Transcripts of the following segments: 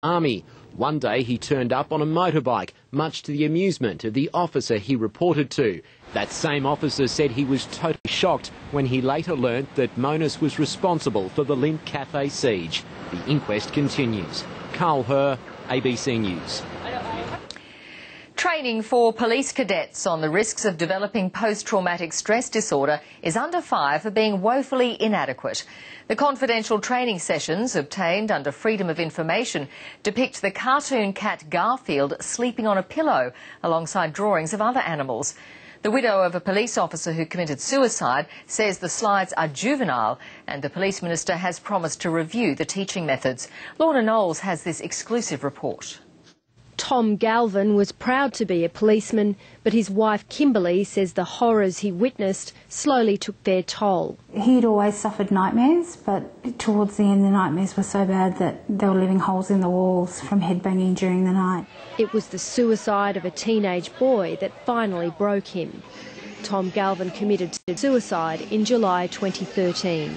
Army. One day he turned up on a motorbike, much to the amusement of the officer he reported to. That same officer said he was totally shocked when he later learnt that Monis was responsible for the Lindt Cafe siege. The inquest continues. Carl Herr, ABC News. Training for police cadets on the risks of developing post-traumatic stress disorder is under fire for being woefully inadequate. The confidential training sessions obtained under Freedom of Information depict the cartoon cat Garfield sleeping on a pillow alongside drawings of other animals. The widow of a police officer who committed suicide says the slides are juvenile, and the police minister has promised to review the teaching methods. Lorna Knowles has this exclusive report. Tom Galvin was proud to be a policeman, but his wife Kimberly says the horrors he witnessed slowly took their toll. He'd always suffered nightmares, but towards the end the nightmares were so bad that they were leaving holes in the walls from headbanging during the night. It was the suicide of a teenage boy that finally broke him. Tom Galvin committed suicide in July 2013.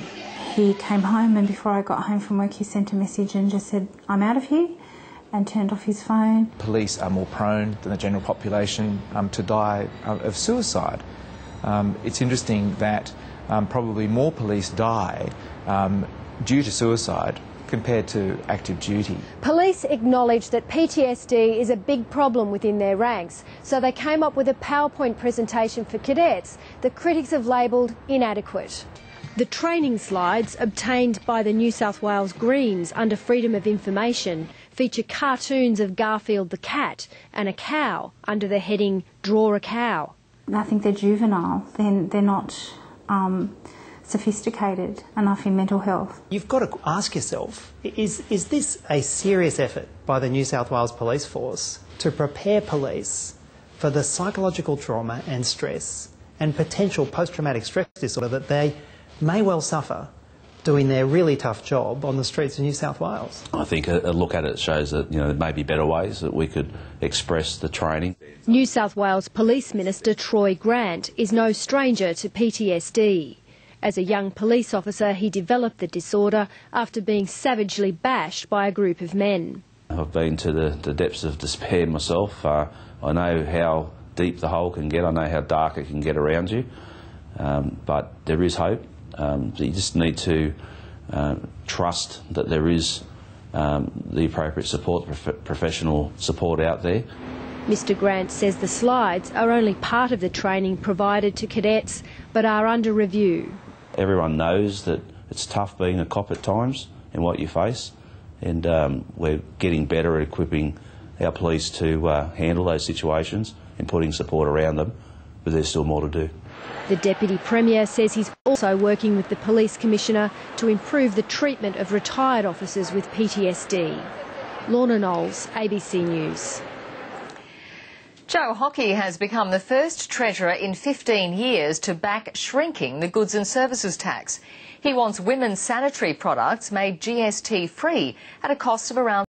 He came home, and before I got home from work he sent a message and just said, "I'm out of here," and turned off his phone. Police are more prone than the general population to die of suicide. It's interesting that probably more police die due to suicide compared to active duty. Police acknowledge that PTSD is a big problem within their ranks, so they came up with a PowerPoint presentation for cadets that critics have labelled inadequate. The training slides, obtained by the New South Wales Greens under Freedom of Information, feature cartoons of Garfield the cat and a cow under the heading Draw a Cow. I think they're juvenile. They're not sophisticated enough in mental health. You've got to ask yourself, is this a serious effort by the New South Wales Police Force to prepare police for the psychological trauma and stress and potential post-traumatic stress disorder that they may well suffer doing their really tough job on the streets of New South Wales? I think a look at it shows that there may be better ways that we could express the training. New South Wales Police Minister Troy Grant is no stranger to PTSD. As a young police officer, he developed the disorder after being savagely bashed by a group of men. I've been to the depths of despair myself. I know how deep the hole can get. I know how dark it can get around you. But there is hope. You just need to trust that there is the appropriate support, professional support out there. Mr Grant says the slides are only part of the training provided to cadets, but are under review. Everyone knows that it's tough being a cop at times and what you face, and we're getting better at equipping our police to handle those situations and putting support around them, but there's still more to do. The Deputy Premier says he's also working with the Police Commissioner to improve the treatment of retired officers with PTSD. Lorna Knowles, ABC News. Joe Hockey has become the first Treasurer in 15 years to back shrinking the goods and services tax. He wants women's sanitary products made GST-free at a cost of around